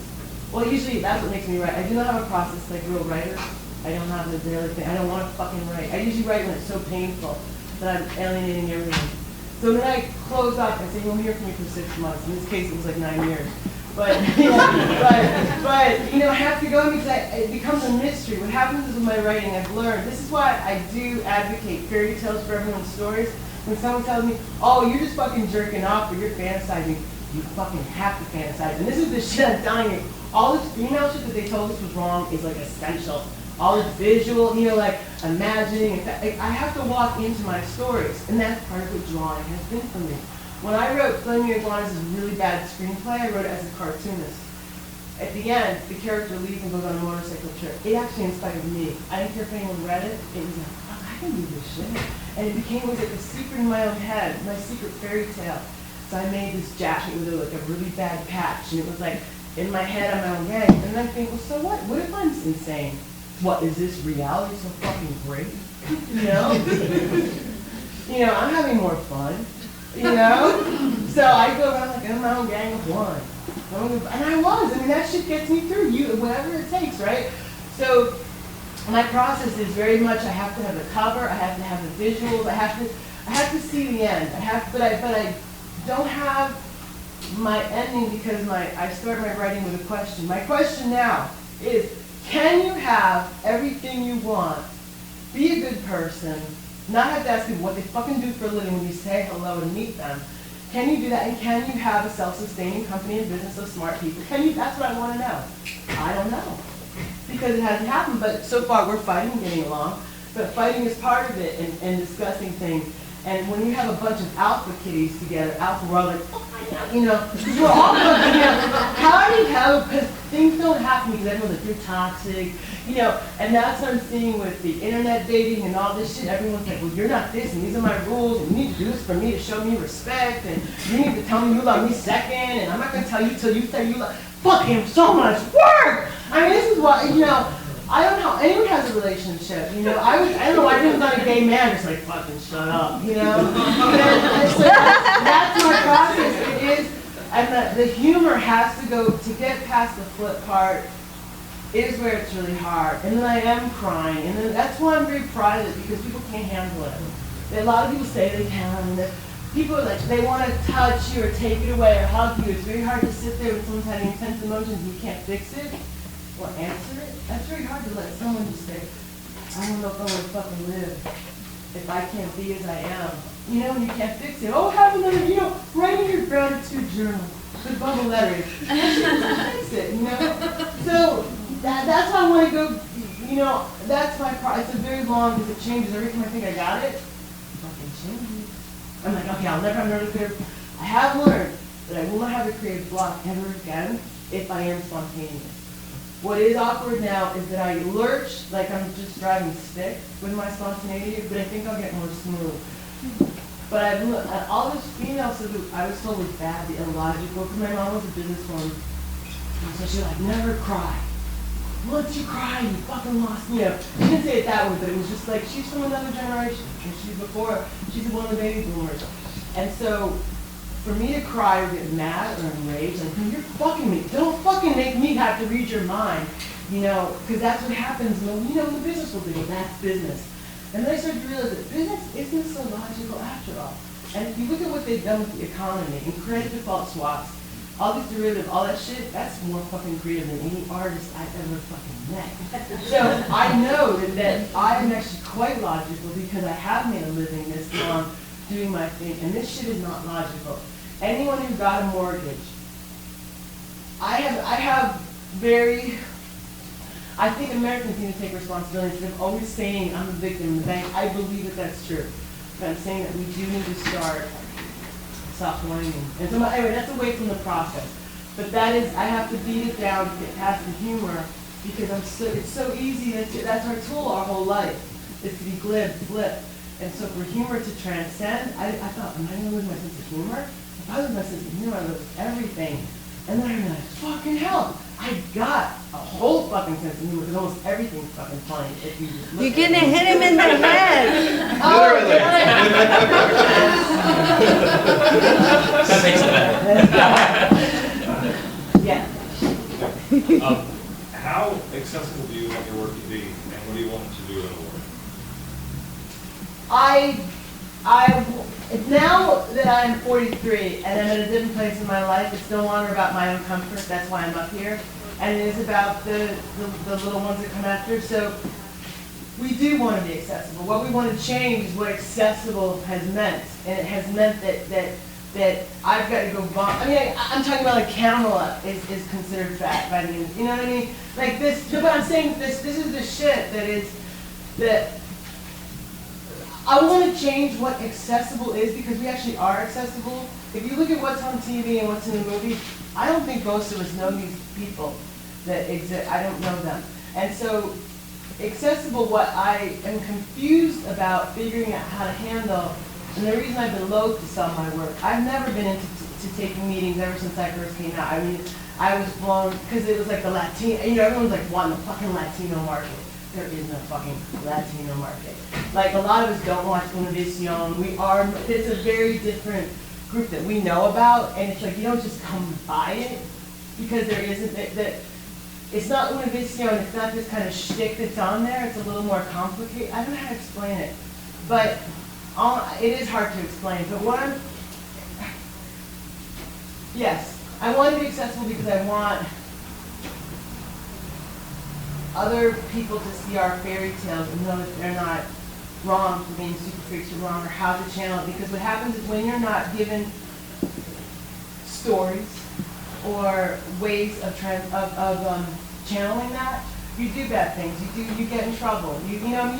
Well, usually that's what makes me write. I do not have a process like real writers. I don't have the daily thing. I don't want to fucking write. I usually write when it's so painful that I'm alienating everything. So then I close up and say, you'll hear from me for 6 months. In this case, it was like 9 years. But, but you know, I have to go because it becomes a mystery. What happens is with my writing, I've learned. This is why I do advocate fairy tales for everyone's stories. When someone tells me, oh, you're just fucking jerking off or you're fantasizing, you fucking have to fantasize. And this is the shit I'm telling you. All this female shit that they told us was wrong is like essential. All this visual, you know, like imagining. I have to walk into my stories, and that's part of what drawing has been for me. When I wrote Flaming Iguanas, a really bad screenplay, I wrote it as a cartoonist. At the end, the character leaves and goes on a motorcycle trip. It actually inspired me. I didn't care if anyone read it. It was like, fuck, I can do this shit. And it became like a secret in my own head, my secret fairy tale. So I made this jacket with like a really bad patch, and it was like in my head, I'm my own gang. And then I think, well, so what? What if I'm insane? What, is this reality so fucking great? You know? You know, I'm having more fun. You know? So I go around like I'm my own gang of one. And I was. I mean, that shit gets me through, whatever it takes, right? So my process is very much, I have to have the cover, I have to have the visuals, I have to see the end. But I don't have my ending because I start my writing with a question. My question now is, can you have everything you want, be a good person, not have to ask people what they fucking do for a living when you say hello and meet them? Can you do that? And can you have a self-sustaining company and business of smart people? Can you? That's what I want to know. I don't know. Because it hasn't happened, but so far we're fighting and getting along. But fighting is part of it and discussing things. And when you have a bunch of alpha kitties together, alpha, we're all like, oh, you know, we're all you know, how do you have, because things don't happen because everyone's like, you're toxic, you know, and that's what I'm seeing with the internet dating and all this shit. Everyone's like, well, you're not this, and these are my rules, and you need to do this for me to show me respect, and you need to tell me you love me second, and I'm not going to tell you till you say you love, fucking so much work! I mean, this is what, you know, I don't know how anyone has a relationship, you know. I don't know why I was not a gay man, just like, fucking shut up, you know. And so that's my process. It is, and the humor has to go, to get past the flip part is where it's really hard. And then I am crying, and then that's why I'm very proud of it, because people can't handle it. A lot of people say they can, and people are like, they want to touch you or take it away or hug you. It's very hard to sit there when someone's having intense emotions and you can't fix it or answer it. That's very hard to let someone just say, I don't know if I'm going to fucking live if I can't be as I am. You know, and you can't fix it. Oh, have another, you know, write in your gratitude journal. Good bubble letters. Fix it, you know? So that's why I want to go, you know, that's my it's a very long, because it changes every time I think I got it. It fucking changes. I'm like, okay, I'll never have another creative. I have learned that I will not have a creative block ever again if I am spontaneous. What is awkward now is that I lurch like I'm just driving stick with my spontaneity, but I think I'll get more smooth. But I've all this female stuff that I was told was bad, the illogical, because my mom was a businesswoman. And so she was like, never cry. Once you cry, you fucking lost me. You know, she didn't say it that way, but it was just like, she's from another generation. And she's one of the baby boomers. And so, for me to cry or get mad or enraged, like, you're fucking me. Don't fucking make me have to read your mind, you know, because that's what happens when, you know, in the business world, they go, that's business. And then I started to realize that business isn't so logical after all. And if you look at what they've done with the economy and credit default swaps, all these derivatives, all that shit, that's more fucking creative than any artist I've ever fucking met. So I know that I am actually quite logical because I have made a living this long doing my thing, and this shit is not logical. Anyone who got a mortgage I think Americans need to take responsibility instead of always saying I'm a victim in the bank. I believe that that's true. But I'm saying that we do need to start soft whining. And so anyway, that's away from the process. But that is, I have to beat it down to get past the humor because it's so easy, that's our tool our whole life, is to be glib, flip. And so for humor to transcend, I thought, am I going to lose my sense of humor? If I lose my sense of humor, I lose everything. And then I realized, fucking hell, I got a whole fucking sense of humor because almost everything's fucking funny if you just look You're at gonna it. hit him in the head. That makes it better. Yeah. How accessible do you want your work to be, and what do you want it to do in the world? Now that I'm 43 and I'm at a different place in my life, it's no longer about my own comfort. That's why I'm up here. And it is about the little ones that come after. So we do want to be accessible. What we want to change is what accessible has meant. And it has meant that I've got to go I mean, I'm talking about like Camelot is considered fat by the end. You know what I mean? Like this, but I'm saying this is the shit that I want to change what accessible is because we actually are accessible. If you look at what's on TV and what's in the movies, I don't think most of us know these people that exist. I don't know them. And so accessible, what I am confused about figuring out how to handle, and the reason I've been loath to sell my work, I've never been into taking meetings ever since I first came out. I mean, I was blown, because it was like the Latino, everyone's like wanting the fucking Latino market. There is no fucking Latino market. Like, a lot of us don't watch Univision. It's a very different group that we know about, and it's like, you don't just come by it, because there isn't, it's not Univision, it's not this kind of shtick that's on there, it's a little more complicated. I don't know how to explain it, but it is hard to explain, but yes, I want to be accessible because I want other people to see our fairy tales and know that they're not wrong for being super freaks or wrong, or how to channel it. Because what happens is when you're not given stories or ways of channeling that, you do bad things. You get in trouble. You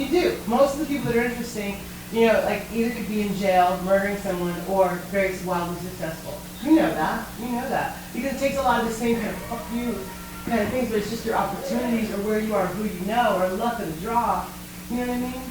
do. Most of the people that are interesting, like either could be in jail, murdering someone, or very wildly successful. You know that. Because it takes a lot of the same kind of fuck you kind of things, but it's just your opportunities or where you are, who you know, or luck of the draw. You know what I mean?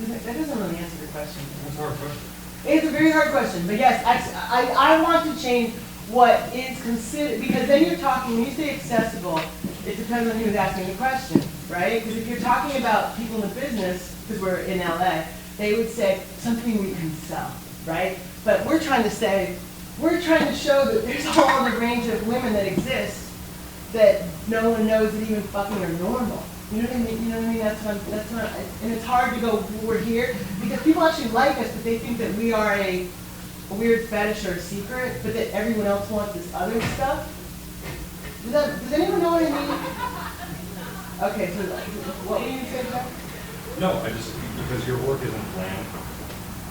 That doesn't really answer the question. That's a hard question. It's a very hard question, but yes, I want to change what is considered, because then you're talking, when you say accessible, it depends on who's asking the question, right? Because if you're talking about people in the business, because we're in LA, they would say something we can sell, right? But we're trying to show that there's a whole other range of women that exist that no one knows that even fucking are normal. You know what I mean? That's what, and it's hard to go, we're here, because people actually like us, but they think that we are a weird fetish or a secret, but that everyone else wants this other stuff. Does anyone know what I mean? Okay, so what were you saying, Jeff? No, because your work isn't bland,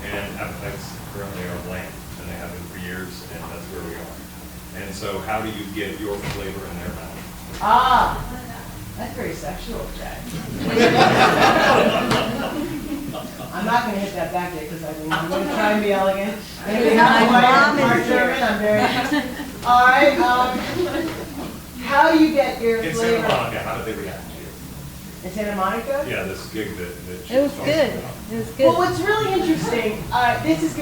and appetites currently are bland, and they have been for years, and that's where we are. And so how do you get your flavor in their mouth? That's very sexual, Jack. I'm not going to hit that back there because I'm going to try and be elegant. Anything else? German, I'm very. All right. How do you get your In flavor? Santa Monica, how did they react to you? In Santa Monica? Yeah, this gig that she It was talking good. about. It was good. Well, what's really interesting, this is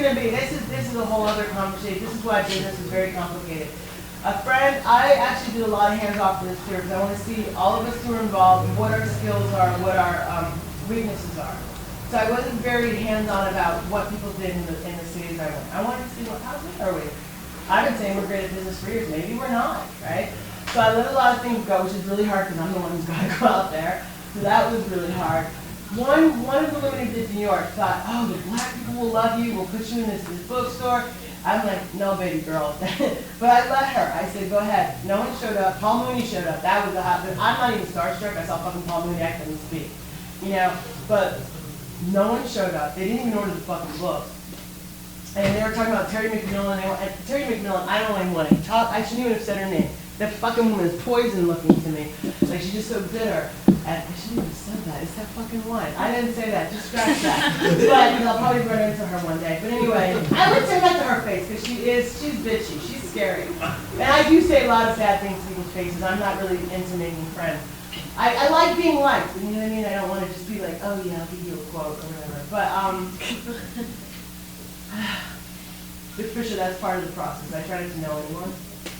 a whole other conversation. This is why business is very complicated. A friend, I actually did a lot of hands-off for this tour because I want to see all of us who are involved, what our skills are, what our weaknesses are. So I wasn't very hands-on about what people did in the cities I went. I wanted to see how good are we. I've been saying we're great at business for years. Maybe we're not, right? So I let a lot of things go, which is really hard because I'm the one who's got to go out there. So that was really hard. One of the women who did New York thought, oh, the black people will love you. We'll put you in this bookstore. I'm like, no, baby girl. But I let her. I said, go ahead. No one showed up. Paul Mooney showed up. That was the hot. I'm not even starstruck. I saw fucking Paul Mooney. I couldn't speak. But no one showed up. They didn't even order the fucking book. And they were talking about Terry McMillan. And Terry McMillan, I don't even want to talk. I shouldn't even have said her name. That fucking woman is poison looking to me. Like, she's just so bitter. And I shouldn't have said that. It's that fucking wine. I didn't say that. Just scratch that. But I'll probably run into her one day. But anyway, I would say that to her face because she's bitchy. She's scary. And I do say a lot of sad things to people's faces. I'm not really into making friends. I like being liked. You know what I mean? I don't want to just be like, oh yeah, I'll give you a quote or whatever. But with Trisha, that's part of the process. I try not to know anyone.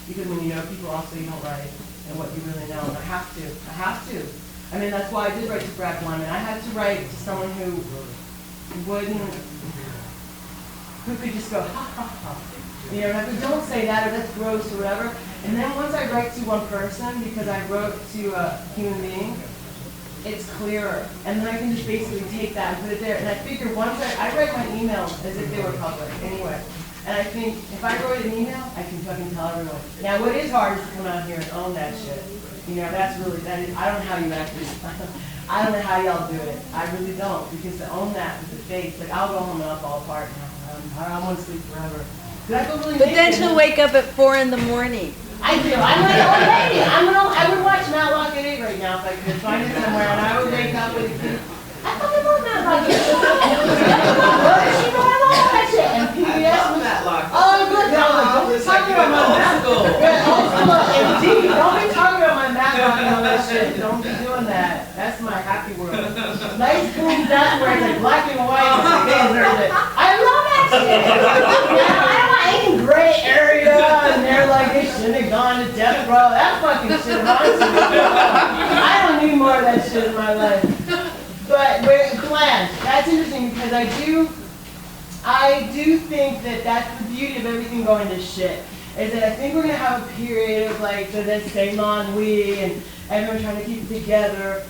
Because when you know people, also you don't write and what you really know. And I have to. I mean, that's why I did write to Brad Lyman. I had to write to someone who could just go, ha, ha, ha. You know, and don't say that, or that's gross, or whatever. And then once I write to one person, because I wrote to a human being, it's clearer. And then I can just basically take that and put it there. And I figure once I write my emails as if they were public anyway. And I think if I write an email, I can fucking tell everyone. Now, what is hard is to come out here and own that shit. You know, that's really, I don't know how you actually, I don't know how y'all do it. I really don't. Because to own that with the face, like, I'll go home and I'll fall apart. I want to sleep forever. Really But then she'll wake up at 4 in the morning. I do. I'm like an old lady. I would watch Matlock at 8 right now if I could find it somewhere, and I would wake up with a kid. I fucking love Matlock. She know I love that shit. And PBS was Matlock. Oh, good. Don't be talking about my Matlock. Indeed. Don't be talking about my Matlock and all that shit. Don't be doing that. That's my happy world. Nice clean death where it's like black and white. I love that shit. I don't want any gray area, and they're like, they shouldn't have gone to death row. That fucking shit, honestly. I don't need more of that shit in my life. But Blanche, that's interesting because I do think that that's the beauty of everything going to shit. Is that I think we're gonna have a period of like the say l'ennui and everyone trying to keep it together.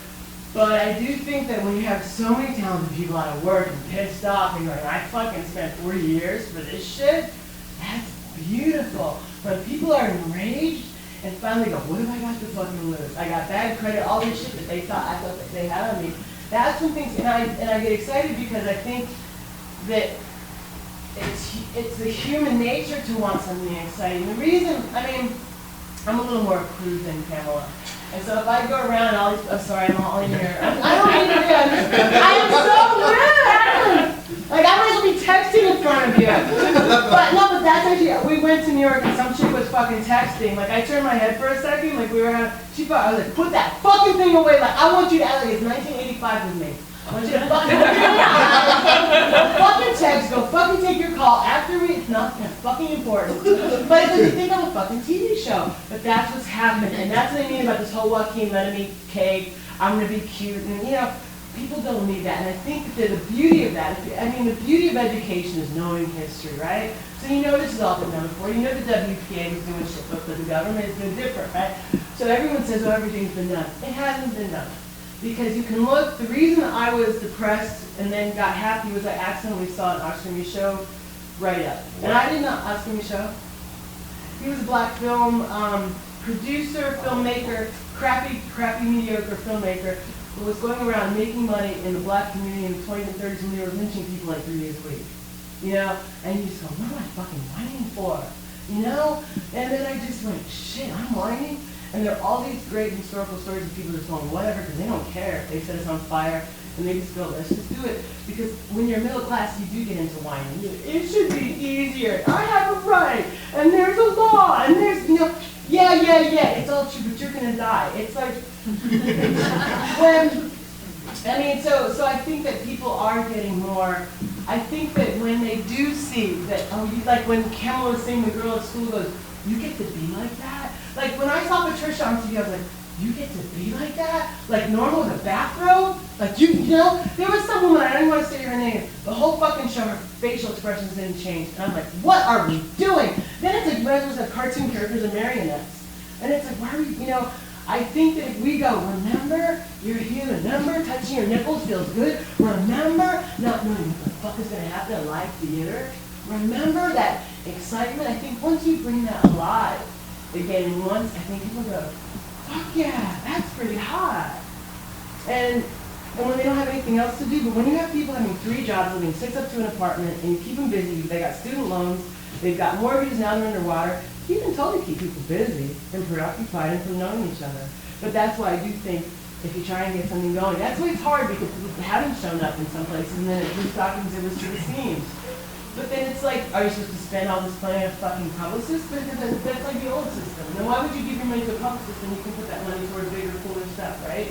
But I do think that when you have so many talented people out of work and pissed off and you're like, I fucking spent 4 years for this shit, that's beautiful. When people are enraged and finally go, what have I got to fucking lose? I got bad credit, all this shit that I thought that they had on me. That's when things, and I get excited because I think that it's the human nature to want something exciting. The reason, I mean, I'm a little more crude than Pamela. And so if I go around all these, oh sorry, I'm all in here. I don't need to do it. I am so rude. Like I might as well be texting in front of you. But no, but that's actually, we went to New York and some chick was fucking texting. Like I turned my head for a second, like we were having, I was like, put that fucking thing away. Like I want you to act like it's 1985 with me. I want you to fucking look in the eye, go fucking text, go fucking take your call after me. It's not fucking important. But it's like you think I'm a fucking TV show. But that's what's happening. And that's what I mean about this whole Joaquin letting me cake. I'm going to be cute. And you know, people don't need that. And I think that the beauty of that, the beauty of education is knowing history, right? So you know this has all been done before. You know the WPA was doing shit, but the government has been different, right? So everyone says, oh, everything's been done. It hasn't been done. Because you can look, the reason I was depressed and then got happy was I accidentally saw an Oscar Michaud write up. And I didn't know Oscar Michaud. He was a black film producer, filmmaker, crappy, mediocre filmmaker who was going around making money in the black community in the 20s and 30s when they were lynching people like 3 days a week. You know? And you just go, what am I fucking whining for? You know? And then I just went, shit, I'm whining? And there are all these great historical stories of people just going, whatever, because they don't care if they set us on fire. And they just go, let's just do it. Because when you're middle class, you do get into whining. It should be easier. I have a right. And there's a law. And there's, you know, yeah. It's all true, but you're going to die. It's like, so I think that people are getting more. I think that when they do see that, like when Kamala was saying the girl at school goes, you get to be like that? Like when I saw Patricia on TV, I was like, you get to be like that? Like normal with a bathrobe? Like you know? There was some woman, I don't even want to say her name, the whole fucking show, her facial expressions didn't change. And I'm like, what are we doing? Then it's like, when it was like cartoon characters and marionettes. And it's like, why are we, you know, I think that if we go, remember, you're here, remember, touching your nipples feels good, remember, not knowing what the fuck is going to happen in live theater, remember that excitement. I think once you bring that alive again once, I think people go, fuck yeah, that's pretty hot. And when they don't have anything else to do, but when you have people having 3 jobs, living 6 up to an apartment, and you keep them busy, they got student loans, They've got mortgages, now they're underwater. You can totally keep people busy and preoccupied and from knowing each other. But that's why I do think if you try and get something going, that's why it's hard because people haven't shown up in some places and then it was stockings, it was to the seams. But then it's like, are you supposed to spend all this money on a fucking publicist? Because that's like the old system. Then why would you give your money to a publicist when you can put that money towards bigger, cooler stuff, right?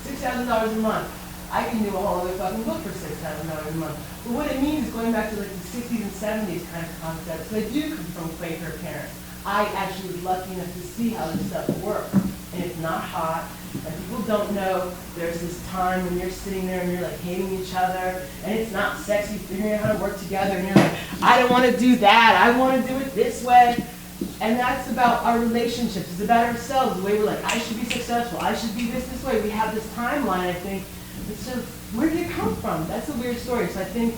$6,000 a month. I can do a whole other fucking book for $6,000 a month. But what it means is going back to like the 60s and 70s kind of concepts. So I do come from Quaker parents. I actually was lucky enough to see how this stuff works. And it's not hot. And people don't know there's this time when you're sitting there and you're like hating each other and it's not sexy figuring out how to work together and you're like, I don't want to do that, I want to do it this way. And that's about our relationships, it's about ourselves, the way we're like, I should be successful, I should be this way. We have this timeline, I think, it's just, where did it come from? That's a weird story. So I think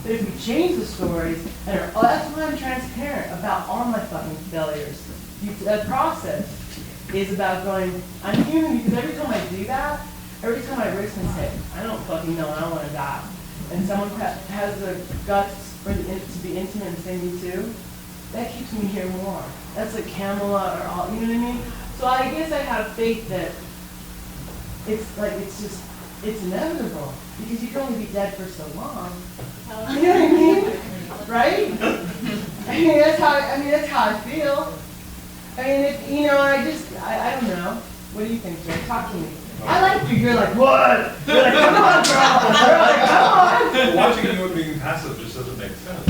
that if we change the stories, and that's why I'm transparent about all my fucking failures. The process is about going, I'm human because every time I do that, every time I risk mistake, I don't fucking know, I don't want to die. And someone has the guts to be intimate and say me too, that keeps me here more. That's like Camelot or all, you know what I mean? So I guess I have faith that it's like, it's inevitable because you can only be dead for so long. You know what I mean? Right? That's how I feel. I mean, I don't know. What do you think, Jay? Talk to me. I like you. You're like, what? You're like, come on, girl. You're like, come on. Watching you and being passive just doesn't make sense.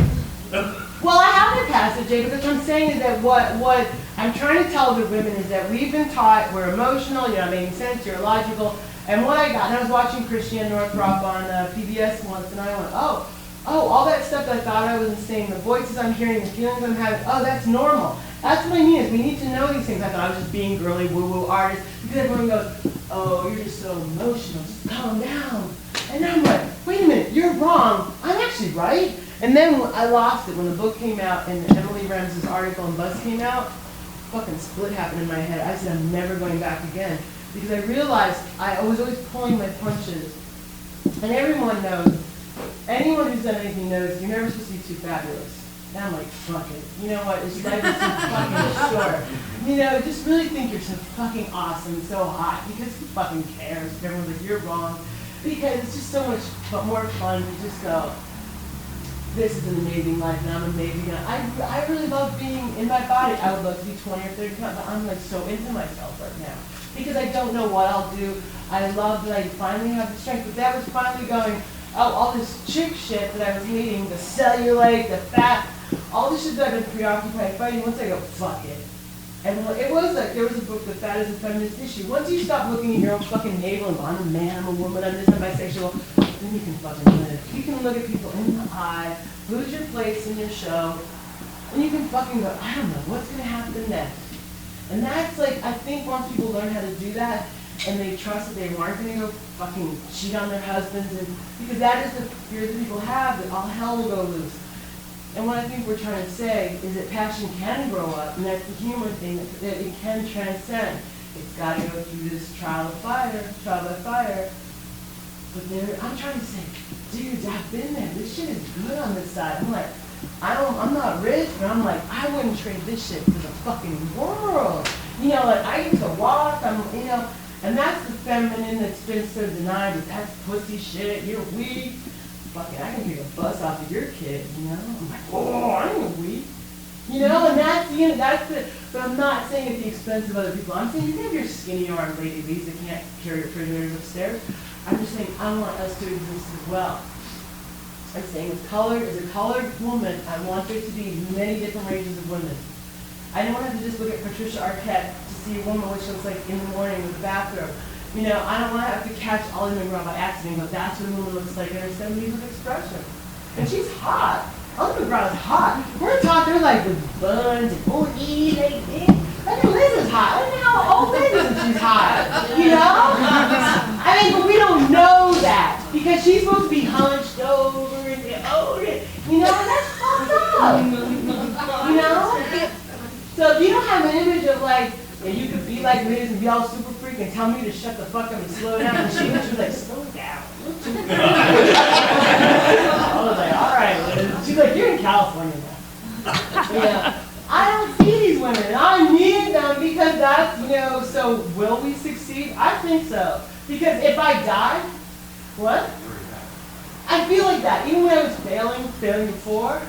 Well, I have been passive, Jay, because what I'm saying is that what I'm trying to tell the women is that we've been taught we're emotional, you're not making sense, you're illogical. And what I got, and I was watching Christiane Northrup on PBS once, and I went, oh, all that stuff that I thought I wasn't saying, the voices I'm hearing, the feelings I'm having, oh, that's normal. That's what I mean, is we need to know these things. I thought I was just being girly, woo-woo artist, because everyone goes, oh, you're just so emotional, just calm down. And I'm like, wait a minute, you're wrong, I'm actually right. And then I lost it when the book came out and Emily Rams's article in Buzz came out, fucking split happened in my head. I said, I'm never going back again. Because I realized I was always pulling my punches. And everyone knows, anyone who's done anything knows, you're never supposed to be too fabulous. And I'm like, fuck it. You know what, it's life is too fucking short. You know, just really think you're so fucking awesome and so hot, because who fucking cares if everyone's like, you're wrong. Because it's just so much more fun to just go, this is an amazing life and I'm amazing. And I really love being in my body. I would love to be 20 or 30 pounds, but I'm like so into myself right now. Because I don't know what I'll do. I love that I finally have the strength. But that was finally going, all this chick shit that I was hating, the cellulite, the fat, all this shit that I've been preoccupied fighting, once I go, fuck it. And it was like, there was a book, The Fat is a Feminist Issue. Once you stop looking at your own fucking navel and go, I'm a man, I'm a woman, I'm this, I'm bisexual, then you can fucking live. You can look at people in the eye, lose your place in your show, and you can fucking go, I don't know, what's gonna happen next? And that's like, I think once people learn how to do that, and they trust that they aren't gonna go fucking cheat on their husbands, and because that is the fear that people have, that all hell will go loose. And what I think we're trying to say is that passion can grow up, and that's the human thing, that it can transcend. It's got to go through this trial by fire. But there, I'm trying to say, dude, I've been there. This shit is good on this side. I'm like, I'm not rich, but I'm like, I wouldn't trade this shit for the fucking world. You know, like I get to walk, and that's the feminine that's been so denied, but that's pussy shit, you're weak. Fucking, I can pick a bus off of your kid, you know? I'm like, oh, I ain't weak. You know, and that's it. But I'm not saying at the expense of other people. I'm saying you can have your skinny arm lady Lisa that can't carry your refrigerators upstairs. I'm just saying I want us to exist as well. I'm saying as a colored woman, I want there to be many different ranges of women. I don't want to just look at Patricia Arquette to see a woman what she looks like in the morning in the bathroom. You know, I don't want to have to catch Ollie McGraw by accident, but that's what a woman looks like in her 70s with expression. And she's hot. Ollie McGraw is hot. We're talking like with buns and booty, like this. I mean, Liz is hot. I don't know how old Liz is and she's hot. You know? I mean, but we don't know that. Because she's supposed to be hunched over and you know, that's fucked up. You know? So if you don't have an image of like, and you could be like Liz and be all super freak and tell me to shut the fuck up and slow down. And she was like, slow down. I was like, all right, Liz. She's like, you're in California now. I don't see these women, and I need them because that's, so will we succeed? I think so. Because if I die, what? I feel like that. Even when I was failing before,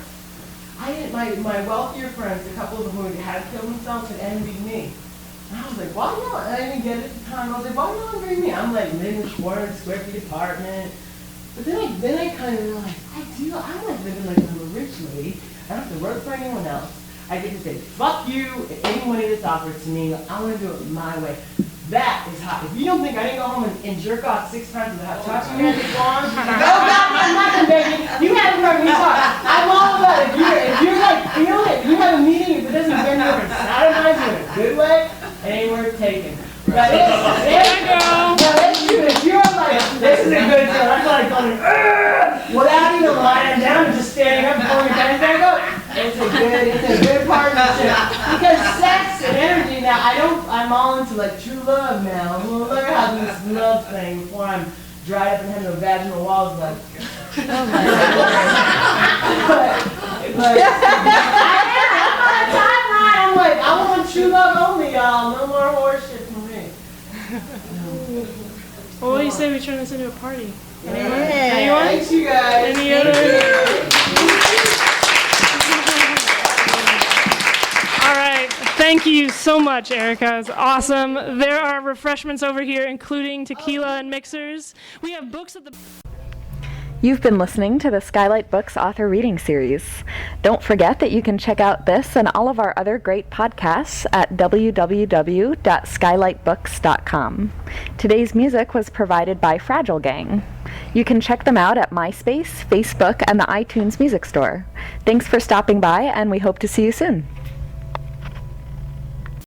I didn't, my wealthier friends, a couple of them who had killed themselves, had envied me. And I was like, why not? And I didn't get it at the time. I was like, why not envy me? I'm like living in a 400 square feet apartment. But then I kind of realized, I'm like living like I'm a rich lady. I don't have to work for anyone else. I get to say, fuck you, and any money that's offered to me. I want to do it my way. That is hot. If you don't think I didn't go home and jerk off 6 times with a hot touch you had this long, I'm nothing, baby. You haven't heard me talk. I'm all about it. If you're like feeling it, if you have a meeting, if it doesn't bend you over and sodomize you in a good way, it ain't worth taking. But it's true. If you're like, this is a good deal, I'm like going, without even lying down and just standing up and pulling your pants back up, it's a good partnership. Because sex and energy now, I'm all into like true love now. I'm gonna learn how to do this love thing before I'm dried up and having a vaginal walls like. Oh my God. but I'm on a timeline. I'm like, I want true love only, y'all. No more horse shit for me. Well, what do you say we turn this into a party? Anyone? Thanks, you guys. Any other? All right. Thank you so much, Erika. It's awesome. There are refreshments over here, including tequila and mixers. We have books at the... You've been listening to the Skylight Books author reading series. Don't forget that you can check out this and all of our other great podcasts at www.skylightbooks.com. Today's music was provided by Fragile Gang. You can check them out at MySpace, Facebook, and the iTunes Music Store. Thanks for stopping by, and we hope to see you soon.